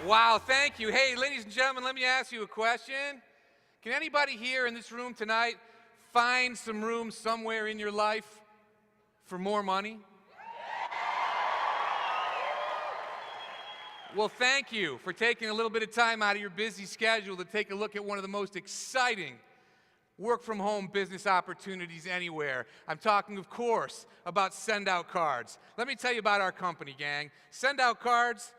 Wow, thank you. Hey, ladies and gentlemen, let me ask you a question. Can anybody here in this room tonight find some room somewhere in your life for more money? Well, thank you for taking a little bit of time out of your busy schedule to take a look at one of the most exciting work-from-home business opportunities anywhere. I'm talking, of course, about SendOutCards. Let me tell you about our company, gang. SendOutCards,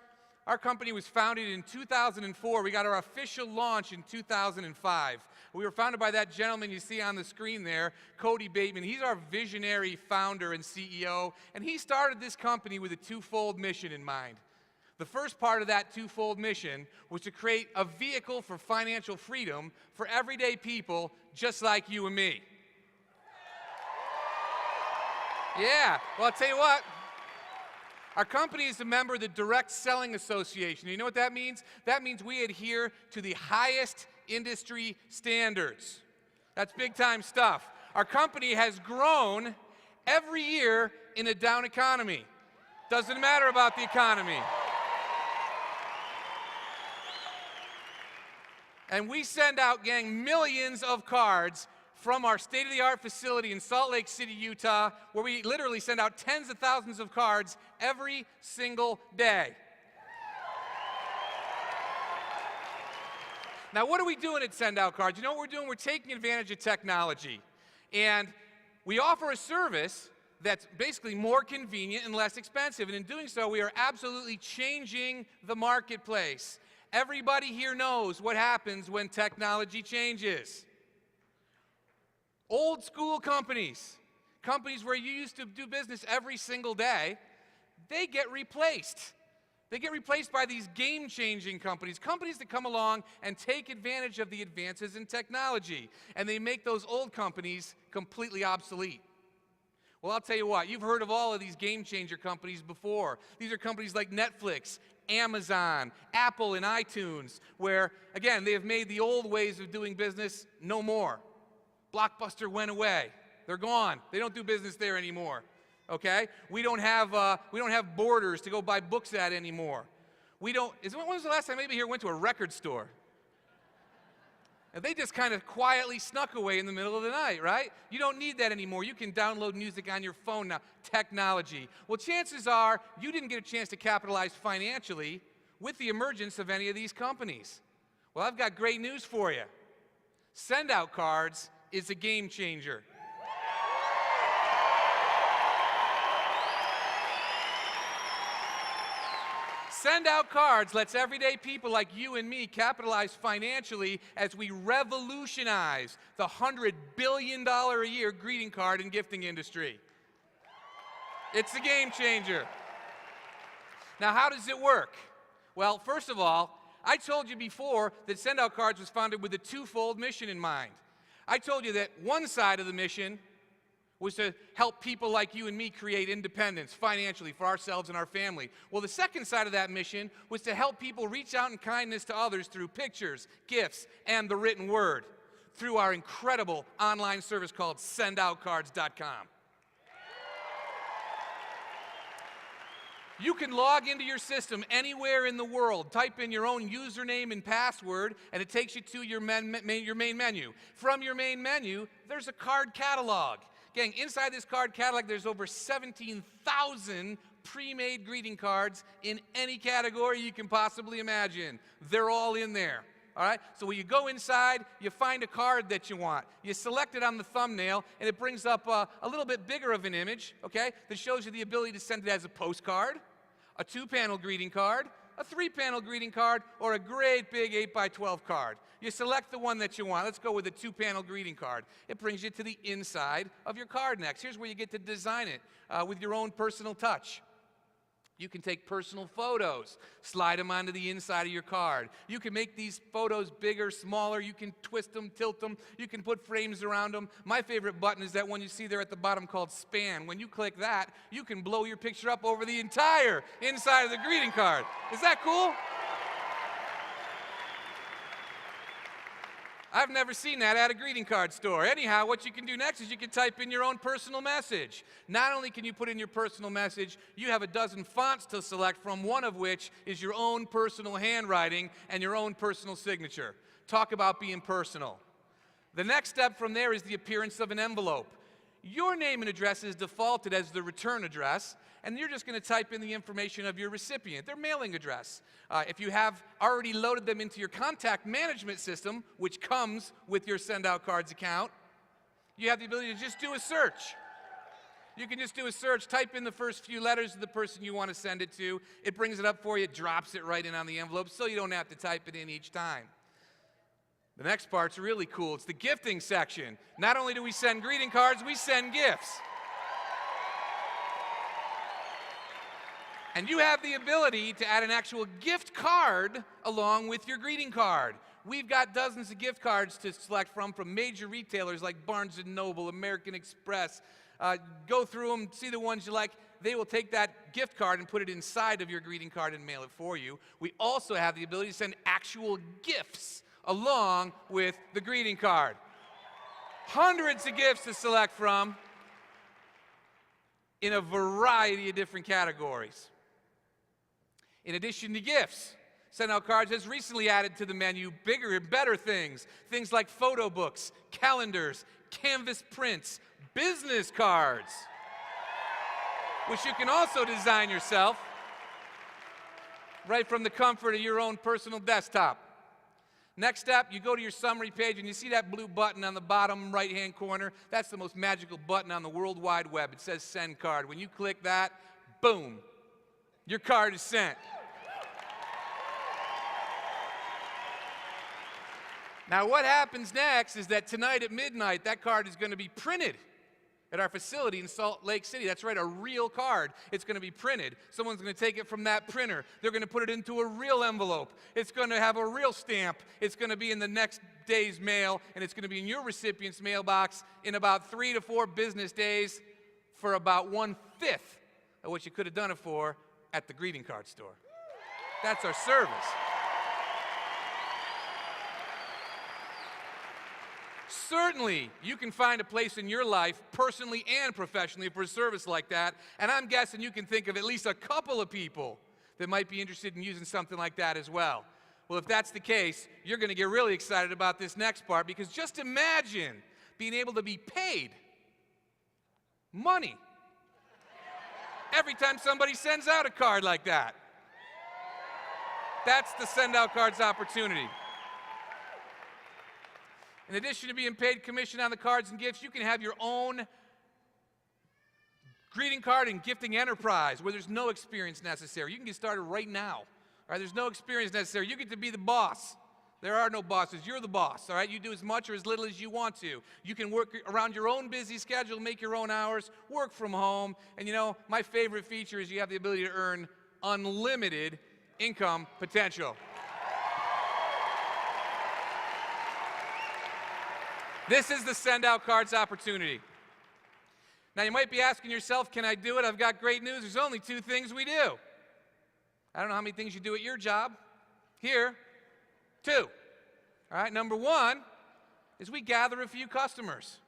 our company was founded in 2004. We got our official launch in 2005. We were founded by that gentleman you see on the screen there, Cody Bateman. He's our visionary founder and CEO, and he started this company with a twofold mission in mind. The first part of that twofold mission was to create a vehicle for financial freedom for everyday people just like you and me. Yeah, well, I'll tell you what. Our company is a member of the Direct Selling Association. You know what that means? That means we adhere to the highest industry standards. That's big-time stuff. Our company has grown every year in a down economy. Doesn't matter about the economy. And we send out, gang, millions of cards from our state-of-the-art facility in Salt Lake City, Utah, where we literally send out tens of thousands of cards every single day. Now, what are we doing at SendOutCards? You know what we're doing? We're taking advantage of technology. And we offer a service that's basically more convenient and less expensive. And in doing so, we are absolutely changing the marketplace. Everybody here knows what happens when technology changes. Old school companies, companies where you used to do business every single day, they get replaced. They get replaced by these game-changing companies, companies that come along and take advantage of the advances in technology, and they make those old companies completely obsolete. Well, I'll tell you what, you've heard of all of these game-changer companies before. These are companies like Netflix, Amazon, Apple, and iTunes, where, again, they have made the old ways of doing business no more. Blockbuster went away. They're gone. They don't do business there anymore. Okay? We don't have Borders to go buy books at anymore. When was the last time anybody here went to a record store? And they just kind of quietly snuck away in the middle of the night, right? You don't need that anymore. You can download music on your phone now. Technology. Well, chances are you didn't get a chance to capitalize financially with the emergence of any of these companies. Well, I've got great news for you. SendOutCards is a game changer. SendOutCards lets everyday people like you and me capitalize financially as we revolutionize the $100 billion a year greeting card and gifting industry. It's a game changer. Now, how does it work? Well, first of all, I told you before that SendOutCards was founded with a twofold mission in mind. I told you that one side of the mission was to help people like you and me create independence financially for ourselves and our family. Well, the second side of that mission was to help people reach out in kindness to others through pictures, gifts, and the written word through our incredible online service called SendOutCards.com. You can log into your system anywhere in the world, type in your own username and password, and it takes you to your main menu. From your main menu, there's a card catalog. Gang, inside this card catalog, there's over 17,000 pre-made greeting cards in any category you can possibly imagine. They're all in there. All right? So when you go inside, you find a card that you want. You select it on the thumbnail, and it brings up a little bit bigger of an image, okay, that shows you the ability to send it as a postcard, a 2-panel greeting card, a 3-panel greeting card, or a great big 8x12 card. You select the one that you want. Let's go with a 2-panel greeting card. It brings you to the inside of your card next. Here's where you get to design it with your own personal touch. You can take personal photos, slide them onto the inside of your card. You can make these photos bigger, smaller. You can twist them, tilt them. You can put frames around them. My favorite button is that one you see there at the bottom called Span. When you click that, you can blow your picture up over the entire inside of the greeting card. Is that cool? I've never seen that at a greeting card store. Anyhow, what you can do next is you can type in your own personal message. Not only can you put in your personal message, you have a dozen fonts to select from, one of which is your own personal handwriting and your own personal signature. Talk about being personal. The next step from there is the appearance of an envelope. Your name and address is defaulted as the return address, and you're just going to type in the information of your recipient, their mailing address. If you have already loaded them into your contact management system, which comes with your SendOutCards account, you have the ability to just do a search. You can just do a search, type in the first few letters of the person you want to send it to. It brings it up for you, it drops it right in on the envelope, so you don't have to type it in each time. The next part's really cool. It's the gifting section. Not only do we send greeting cards, we send gifts. And you have the ability to add an actual gift card along with your greeting card. We've got dozens of gift cards to select from major retailers like Barnes & Noble, American Express. Go through them, see the ones you like. They will take that gift card and put it inside of your greeting card and mail it for you. We also have the ability to send actual gifts along with the greeting card. Hundreds of gifts to select from in a variety of different categories. In addition to gifts, SendOutCards has recently added to the menu bigger and better things. Things like photo books, calendars, canvas prints, business cards, which you can also design yourself right from the comfort of your own personal desktop. Next step, you go to your summary page and you see that blue button on the bottom right-hand corner. That's the most magical button on the World Wide Web. It says Send Card. When you click that, boom, your card is sent. Now what happens next is that tonight at midnight, that card is going to be printed at our facility in Salt Lake City. That's right, a real card. It's going to be printed. Someone's going to take it from that printer. They're going to put it into a real envelope. It's going to have a real stamp. It's going to be in the next day's mail, and it's going to be in your recipient's mailbox in about 3 to 4 business days for about 1/5 of what you could have done it for at the greeting card store. That's our service. Certainly, you can find a place in your life, personally and professionally, for a service like that, and I'm guessing you can think of at least a couple of people that might be interested in using something like that as well. Well, if that's the case, you're going to get really excited about this next part, because just imagine being able to be paid money every time somebody sends out a card like that. That's the SendOutCards opportunity. In addition to being paid commission on the cards and gifts, you can have your own greeting card and gifting enterprise where there's no experience necessary. You can get started right now. All right, there's no experience necessary. You get to be the boss. There are no bosses. You're the boss. All right, you do as much or as little as you want to. You can work around your own busy schedule, make your own hours, work from home. And you know, my favorite feature is you have the ability to earn unlimited income potential. This is the SendOutCards opportunity. Now, you might be asking yourself, can I do it? I've got great news. There's only 2 things we do. I don't know how many things you do at your job. Here, 2. All right, number 1 is we gather a few customers.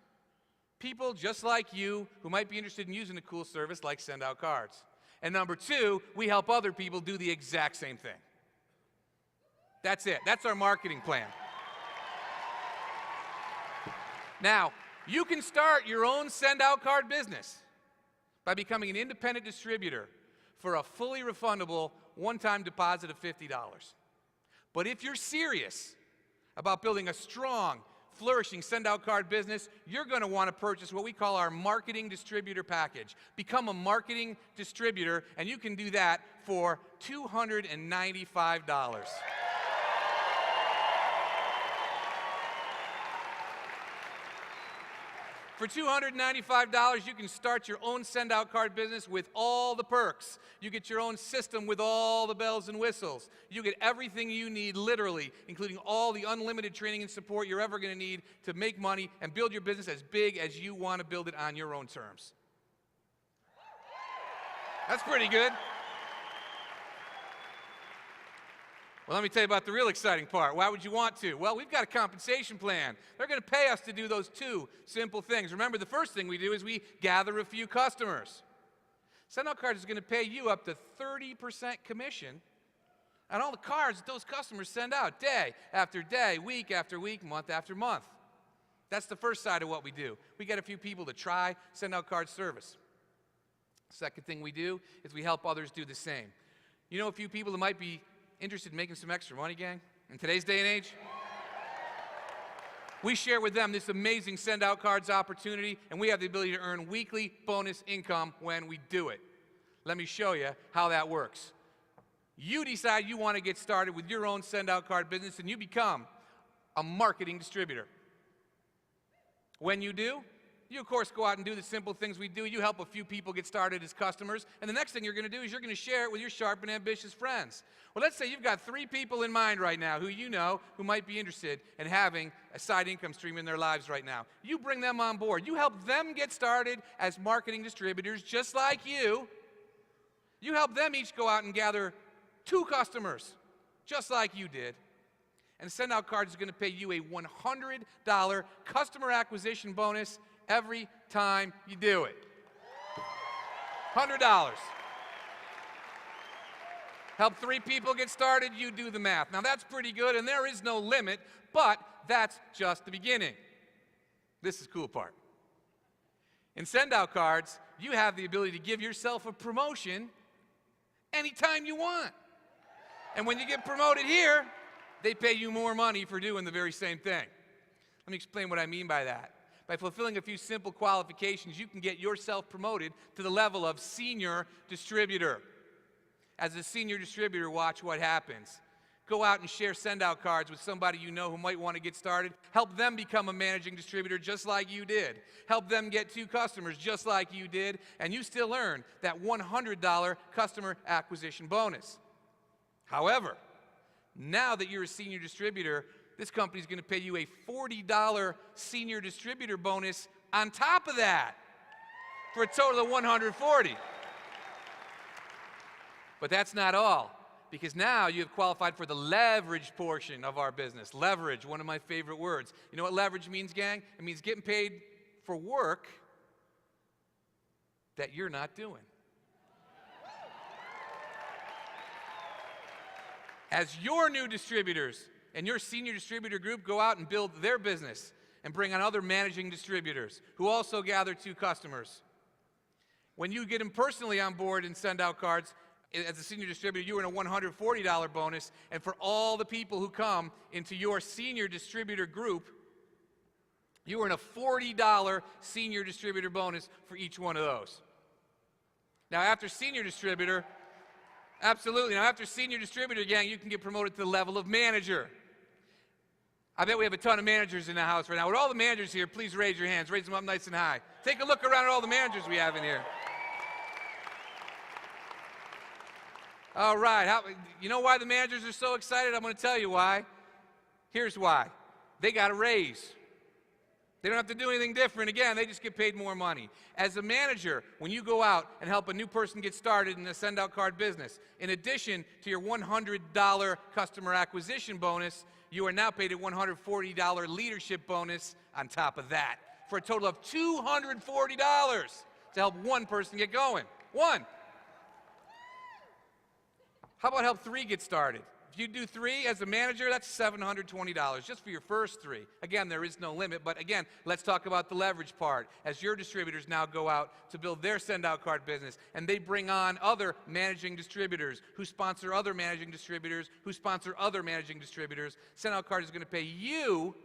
People just like you who might be interested in using a cool service like SendOutCards. And number 2, we help other people do the exact same thing. That's it. That's our marketing plan. Now, you can start your own SendOutCard business by becoming an independent distributor for a fully refundable one-time deposit of $50. But if you're serious about building a strong, flourishing SendOutCard business, you're going to want to purchase what we call our marketing distributor package. Become a marketing distributor, and you can do that for $295. For $295, you can start your own SendOutCard business with all the perks. You get your own system with all the bells and whistles. You get everything you need, literally, including all the unlimited training and support you're ever going to need to make money and build your business as big as you want to build it on your own terms. That's pretty good. Well, let me tell you about the real exciting part. Why would you want to? Well, we've got a compensation plan. They're going to pay us to do those two simple things. Remember, the first thing we do is we gather a few customers. SendOutCards is going to pay you up to 30% commission on all the cards that those customers send out day after day, week after week, month after month. That's the first side of what we do. We get a few people to try SendOutCards service. Second thing we do is we help others do the same. You know a few people that might be interested in making some extra money, gang, in today's day and age? We share with them this amazing SendOutCards opportunity, and we have the ability to earn weekly bonus income when we do it. Let me show you how that works. You decide you want to get started with your own SendOutCard business, and you become a marketing distributor. When you do, you, of course, go out and do the simple things we do. You help a few people get started as customers. And the next thing you're going to do is you're going to share it with your sharp and ambitious friends. Well, let's say you've got 3 people in mind right now who you know who might be interested in having a side income stream in their lives right now. You bring them on board. You help them get started as marketing distributors just like you. You help them each go out and gather 2 customers just like you did. And SendOutCards is going to pay you a $100 customer acquisition bonus every time you do it. $100. Help 3 people get started, you do the math. Now that's pretty good, and there is no limit, but that's just the beginning. This is the cool part. In SendOutCards, you have the ability to give yourself a promotion anytime you want. And when you get promoted here, they pay you more money for doing the very same thing. Let me explain what I mean by that. By fulfilling a few simple qualifications, you can get yourself promoted to the level of senior distributor. As a senior distributor, watch what happens. Go out and share SendOutCards with somebody you know who might want to get started. Help them become a managing distributor just like you did. Help them get 2 customers just like you did, and you still earn that $100 customer acquisition bonus. However, now that you're a senior distributor, this company's going to pay you a $40 senior distributor bonus on top of that for a total of $140. But that's not all, because now you have qualified for the leverage portion of our business. Leverage, one of my favorite words. You know what leverage means, gang? It means getting paid for work that you're not doing. As your new distributors and your senior distributor group go out and build their business and bring on other managing distributors who also gather 2 customers. When you get them personally on board and SendOutCards, as a senior distributor, you earn a $140 bonus, and for all the people who come into your senior distributor group, you earn a $40 senior distributor bonus for each one of those. Now, after senior distributor, absolutely. Now, after senior distributor, gang, you can get promoted to the level of manager. I bet we have a ton of managers in the house right now. Would all the managers here please raise your hands? Raise them up nice and high. Take a look around at all the managers we have in here. All right. You know why the managers are so excited? I'm going to tell you why. Here's why. They got a raise. They don't have to do anything different. Again, they just get paid more money. As a manager, when you go out and help a new person get started in the SendOutCard business, in addition to your $100 customer acquisition bonus, you are now paid a $140 leadership bonus on top of that, for a total of $240 to help one person get going. One. How about help 3 get started? If you do 3 as a manager, that's $720 just for your first 3. Again, there is no limit, but again, let's talk about the leverage part. As your distributors now go out to build their SendOutCard business, and they bring on other managing distributors who sponsor other managing distributors who sponsor other managing distributors, SendOutCard is going to pay you,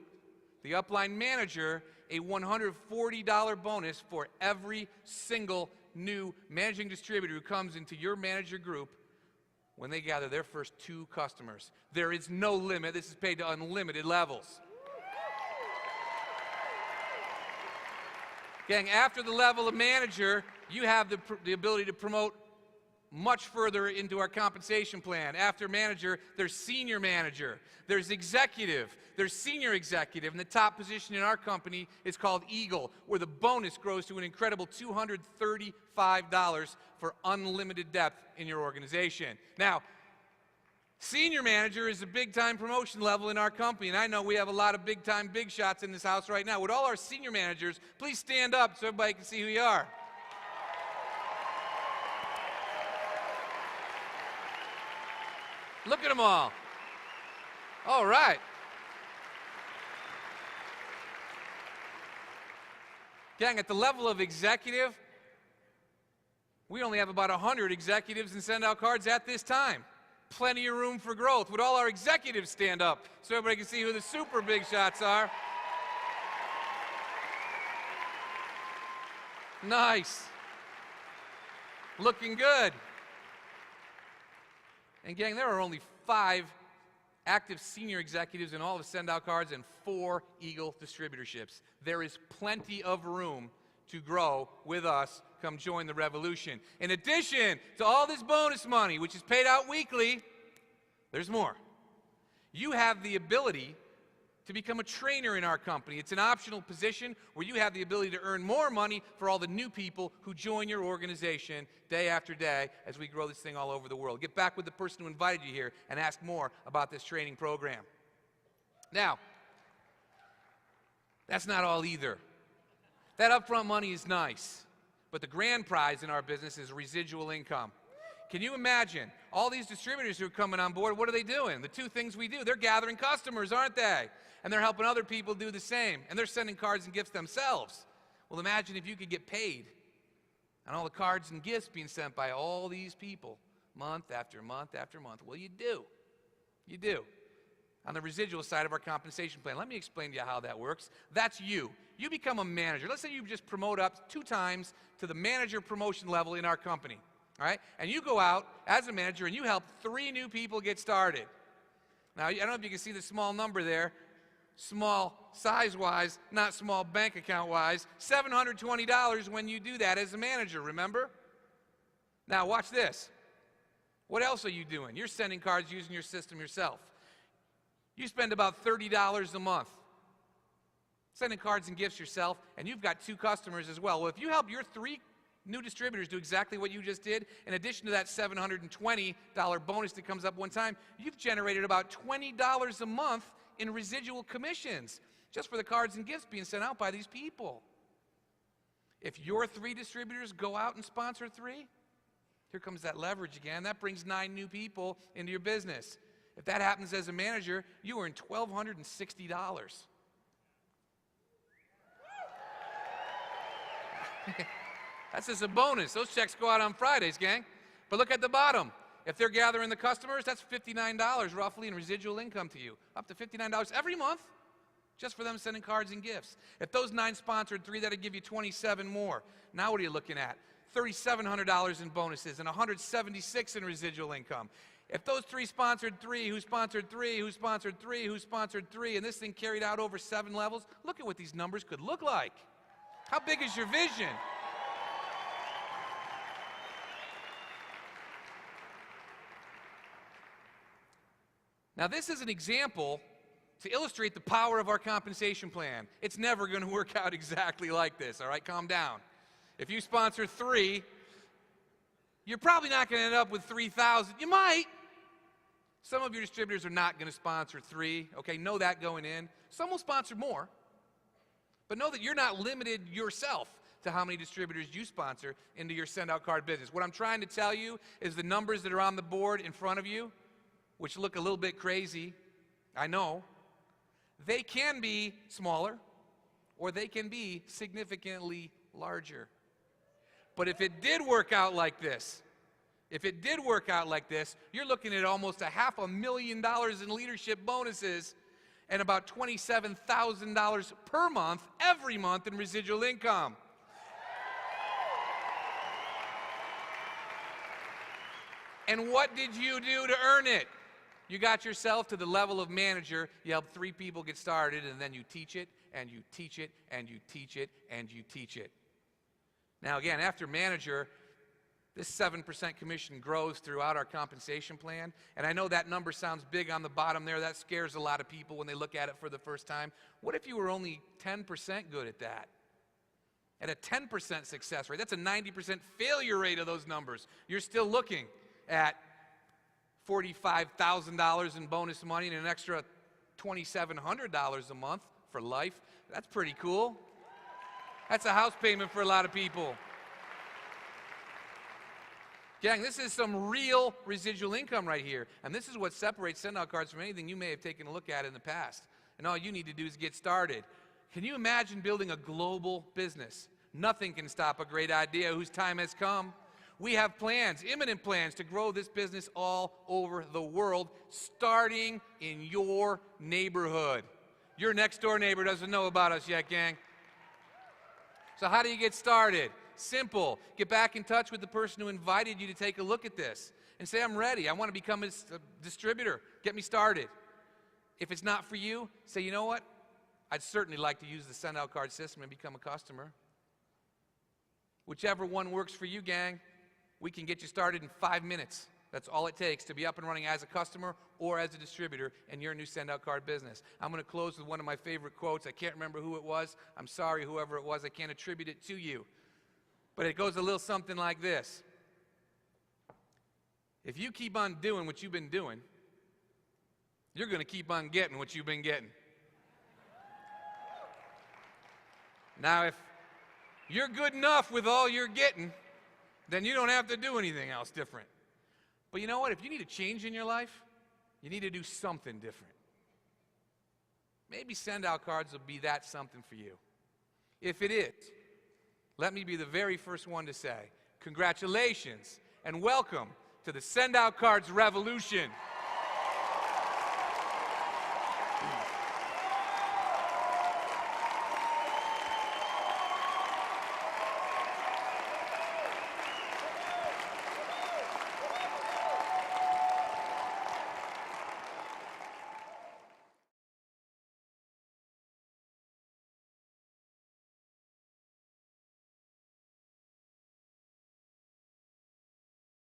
the upline manager, a $140 bonus for every single new managing distributor who comes into your manager group when they gather their first 2 customers. There is no limit. This is paid to unlimited levels. Gang, after the level of manager, you have the ability to promote much further into our compensation plan. After manager, there's senior manager, there's executive, there's senior executive, and the top position in our company is called Eagle, where the bonus grows to an incredible $235 for unlimited depth in your organization. Now, Senior manager is a big-time promotion level in our company, and I know we have a lot of big-time big shots in this house right now. Would all our senior managers please stand up so everybody can see who you are? Look at them all. All right. Gang, at the level of executive, we only have about 100 executives in SendOutCards at this time. Plenty of room for growth. Would all our executives stand up so everybody can see who the super big shots are? Nice. Looking good. And gang, there are only 5 active senior executives in all of SendOutCards and 4 Eagle distributorships. There is plenty of room to grow with us. Come join the revolution. In addition to all this bonus money, which is paid out weekly, there's more. You have the ability to become a trainer in our company. It's an optional position where you have the ability to earn more money for all the new people who join your organization day after day as we grow this thing all over the world. Get back with the person who invited you here and ask more about this training program. Now, that's not all either. That upfront money is nice, but the grand prize in our business is residual income. Can you imagine all these distributors who are coming on board? What are they doing? The 2 things we do. They're gathering customers, aren't they? And they're helping other people do the same. And they're sending cards and gifts themselves. Well, imagine if you could get paid on all the cards and gifts being sent by all these people month after month after month. Well, you do. You do. On the residual side of our compensation plan, let me explain to you how that works. That's you. You become a manager. Let's say you just promote up 2 times to the manager promotion level in our company. All right? And you go out as a manager and you help 3 new people get started. Now, I don't know if you can see the small number there. Small size-wise, not small bank account-wise. $720 when you do that as a manager, remember? Now, watch this. What else are you doing? You're sending cards using your system yourself. You spend about $30 a month sending cards and gifts yourself, and you've got 2 customers as well. Well, if you help your 3 new distributors do exactly what you just did, in addition to that $720 bonus that comes up one time, you've generated about $20 a month in residual commissions just for the cards and gifts being sent out by these people. If your 3 distributors go out and sponsor 3, here comes that leverage again. That brings 9 new people into your business. If that happens as a manager, you earn $1,260. That's just a bonus. Those checks go out on Fridays, gang. But look at the bottom. If they're gathering the customers, that's $59 roughly in residual income to you. Up to $59 every month just for them sending cards and gifts. If those 9 sponsored 3, that'd give you 27 more. Now what are you looking at? $3,700 in bonuses and $176 in residual income. If those 3 sponsored 3, who sponsored 3, who sponsored 3, who sponsored 3, and this thing carried out over 7 levels, look at what these numbers could look like. How big is your vision? Now, this is an example to illustrate the power of our compensation plan. It's never going to work out exactly like this, all right? Calm down. If you sponsor 3, you're probably not going to end up with 3,000. You might. Some of your distributors are not going to sponsor 3, okay? Know that going in. Some will sponsor more. But know that you're not limited yourself to how many distributors you sponsor into your SendOutCard business. What I'm trying to tell you is the numbers that are on the board in front of you, which look a little bit crazy, I know, they can be smaller or they can be significantly larger. But if it did work out like this, you're looking at almost $500,000 in leadership bonuses and about $27,000 per month, every month in residual income. And what did you do to earn it? You got yourself to the level of manager, you help 3 people get started, and then you teach it, and you teach it, and you teach it, and you teach it. Now again, after manager, this 7% commission grows throughout our compensation plan, and I know that number sounds big on the bottom there. That scares a lot of people when they look at it for the first time. What if you were only 10% good at that? At a 10% success rate, that's a 90% failure rate of those numbers. You're still looking at $45,000 in bonus money and an extra $2,700 a month for life. That's pretty cool. That's a house payment for a lot of people. Gang, this is some real residual income right here. And this is what separates SendOutCards from anything you may have taken a look at in the past. And all you need to do is get started. Can you imagine building a global business? Nothing can stop a great idea whose time has come. We have plans, imminent plans, to grow this business all over the world, starting in your neighborhood. Your next door neighbor doesn't know about us yet, gang. So how do you get started? Simple. Get back in touch with the person who invited you to take a look at this and say, I'm ready. I want to become a distributor. Get me started. If it's not for you, say, you know what? I'd certainly like to use the SendOutCard system and become a customer. Whichever one works for you, gang, we can get you started in 5 minutes. That's all it takes to be up and running as a customer or as a distributor in your new SendOutCard business. I'm going to close with one of my favorite quotes. I can't remember who it was. I'm sorry, whoever it was. I can't attribute it to you. But it goes a little something like this. If you keep on doing what you've been doing, you're going to keep on getting what you've been getting. Now, if you're good enough with all you're getting, then you don't have to do anything else different. But you know what? If you need a change in your life, you need to do something different. Maybe SendOutCards will be that something for you. If it is, let me be the very first one to say, congratulations and welcome to the SendOutCards revolution.